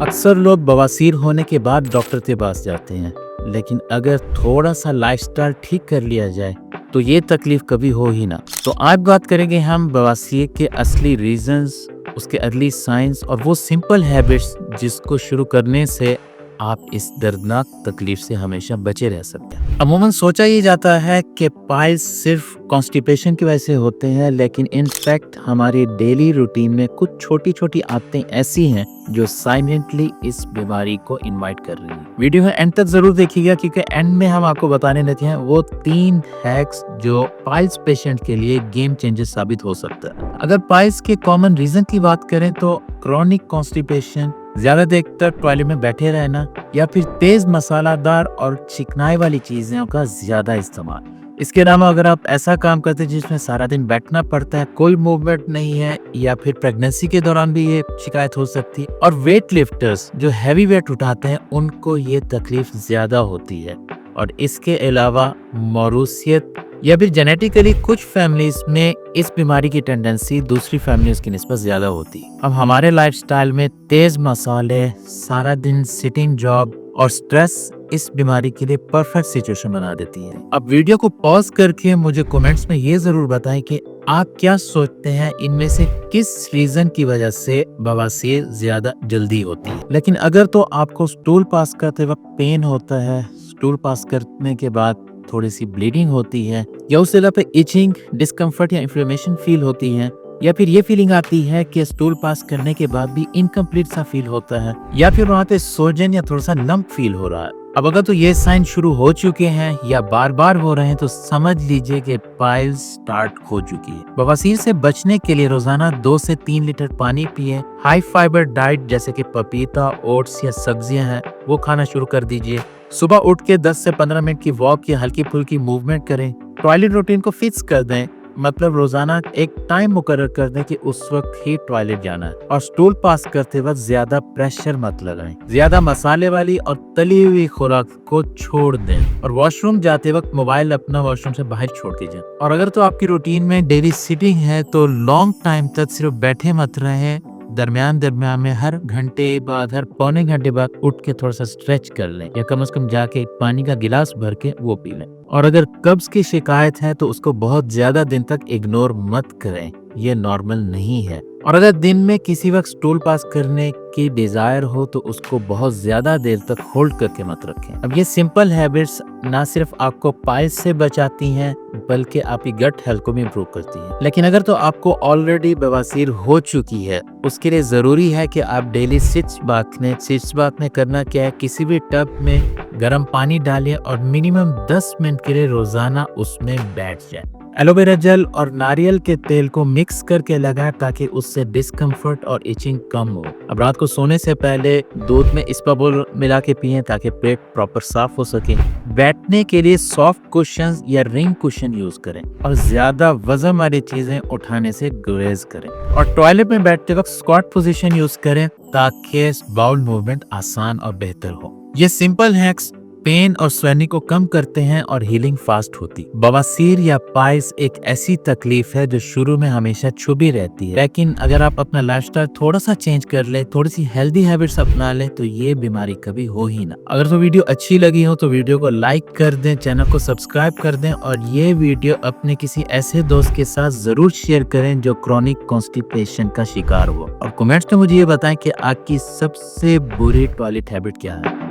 अक्सर लोग बवासीर होने के बाद डॉक्टर के पास जाते हैं, लेकिन अगर थोड़ा सा लाइफस्टाइल ठीक कर लिया जाए तो ये तकलीफ कभी हो ही ना। तो आज बात करेंगे हम बवासीर के असली रीजंस, उसके अर्ली साइंस और वो सिंपल हैबिट्स जिसको शुरू करने से आप इस दर्दनाक तकलीफ से हमेशा बचे रह सकते हैं। अमूमन सोचा ये जाता है कि पाइल्स सिर्फ कॉन्स्टिपेशन की वजह से होते हैं, लेकिन इनफैक्ट हमारे डेली रूटीन में कुछ छोटी छोटी आदतें ऐसी हैं जो साइलेंटली इस बीमारी को इनवाइट कर रही हैं। वीडियो में एंड तक जरूर देखिएगा, क्योंकि एंड में हम आपको बताने देते हैं वो 3 हैक्स जो पाइल्स पेशेंट के लिए गेम चेंजर साबित हो सकता है। अगर पाइल्स के कॉमन रीजन की बात करें तो क्रॉनिक कॉन्स्टिपेशन, ज्यादा देर तक टॉयलेट में बैठे रहना, या फिर तेज मसालादार और चिकनाई वाली चीजों का ज्यादा इस्तेमाल। इसके अलावा अगर आप ऐसा काम करते हैं जिसमें सारा दिन बैठना पड़ता है, कोई मूवमेंट नहीं है, या फिर प्रेगनेंसी के दौरान भी ये शिकायत हो सकती है। और वेट लिफ्टर्स जो हैवी वेट उठाते हैं उनको ये तकलीफ ज्यादा होती है। और इसके अलावा मौरूसियत या फिर जेनेटिकली कुछ फैमिलीज में इस बीमारी की टेंडेंसी दूसरी फैमिलीज की निस्बत ज्यादा होती है। अब हमारे लाइफस्टाइल में तेज मसाले, सारा दिन सिटिंग जॉब और स्ट्रेस इस बीमारी के लिए परफेक्ट सिचुएशन बना देती है। अब वीडियो को पॉज करके मुझे कमेंट्स में ये जरूर बताएं कि आप क्या सोचते हैं इनमें से किस रीजन की वजह से बवासीर ज्यादा जल्दी होती है। लेकिन अगर तो आपको स्टूल पास करते वक्त पेन होता है, स्टूल पास करने के बाद थोड़ी सी ब्लीडिंग होती है, या उससे अलावा इचिंग, डिस्कम्फर्ट या इन्फ्लेमेशन फील होती है, या फिर ये फीलिंग आती है कि स्टूल पास करने के बाद भी इनकम्प्लीट सा फील होता है, या फिर वहाँ पे सोजन या थोड़ा सा लंप फील हो रहा है। अब अगर तो ये साइन शुरू हो चुके हैं या बार बार हो रहे हैं तो समझ लीजिए कि पाइल्स स्टार्ट हो चुकी है। बवासीर से बचने के लिए रोजाना 2 से 3 लीटर पानी पिए। हाई फाइबर डाइट जैसे कि पपीता, ओट्स या सब्जियां हैं वो खाना शुरू कर दीजिए। सुबह उठ के 10 से 15 मिनट की वॉक या हल्की फुल्की मूवमेंट करें। टॉयलेट रूटीन को फिक्स कर दें, मतलब रोजाना एक टाइम मुकर्रर कर दें कि उस वक्त ही टॉयलेट जाना है। और स्टूल पास करते वक्त ज्यादा प्रेशर मत लगाएं। ज्यादा मसाले वाली और तली हुई खुराक को छोड़ दें। और वॉशरूम जाते वक्त मोबाइल अपना वॉशरूम से बाहर छोड़ दीजिए। और अगर तो आपकी रूटीन में डेली सिटिंग है तो लॉन्ग टाइम तक सिर्फ बैठे मत रहें। दरमियान में हर घंटे बाद, हर पौने घंटे बाद उठ के थोड़ा सा स्ट्रेच कर लें, या कम से कम जाके पानी का गिलास भर के वो पी लें। और अगर कब्ज की शिकायत है तो उसको बहुत ज्यादा दिन तक इग्नोर मत करें, ये नॉर्मल नहीं है। और अगर दिन में किसी वक्त स्टूल पास करने की डिजायर हो तो उसको बहुत ज्यादा देर तक होल्ड करके मत रखें। अब ये सिंपल हैबिट्स ना सिर्फ आपको पाइल्स से बचाती हैं बल्कि आपकी गट हेल्थ को भी इम्प्रूव करती है। लेकिन अगर तो आपको ऑलरेडी बवासीर हो चुकी है, उसके लिए जरूरी है कि आप डेली सिट्स बाथ लें। सिट्स बाथ में करना क्या है, किसी भी टब में गर्म पानी डालिए और मिनिमम 10 मिनट के लिए रोजाना उसमें बैठ जाए। एलोवेरा जेल और नारियल के तेल को मिक्स करके लगाएं ताकि उससे डिस्कम्फर्ट और इचिंग कम हो। अब रात को सोने से पहले दूध में इस्पाबोल मिला के पिएं ताकि पेट प्रॉपर साफ हो सके। बैठने के लिए सॉफ्ट कुशन्स या रिंग कुशन यूज करें और ज्यादा वजन वाली चीजें उठाने से गुरेज करें। और टॉयलेट में बैठते वक्त स्क्वाट पोजीशन यूज करें ताकि बाउल मूवमेंट आसान और बेहतर हो। ये सिंपल हैक्स पेन और स्वेलिंग को कम करते हैं और हीलिंग फास्ट होती। बवासीर या पाइल्स एक ऐसी तकलीफ है जो शुरू में हमेशा छुपी रहती है, लेकिन अगर आप अपना लाइफस्टाइल थोड़ा सा चेंज कर ले, थोड़ी सी हेल्दी हैबिट्स अपना ले तो ये बीमारी कभी हो ही ना। अगर तो वीडियो अच्छी लगी हो तो वीडियो को लाइक कर दें, चैनल को सब्सक्राइब कर दें, और ये वीडियो अपने किसी ऐसे दोस्त के साथ जरूर शेयर करें जो क्रॉनिक कॉन्स्टिपेशन का शिकार हो। और कमेंट्स में मुझे ये बताएं कि आपकी सबसे बुरी टॉयलेट हैबिट क्या है।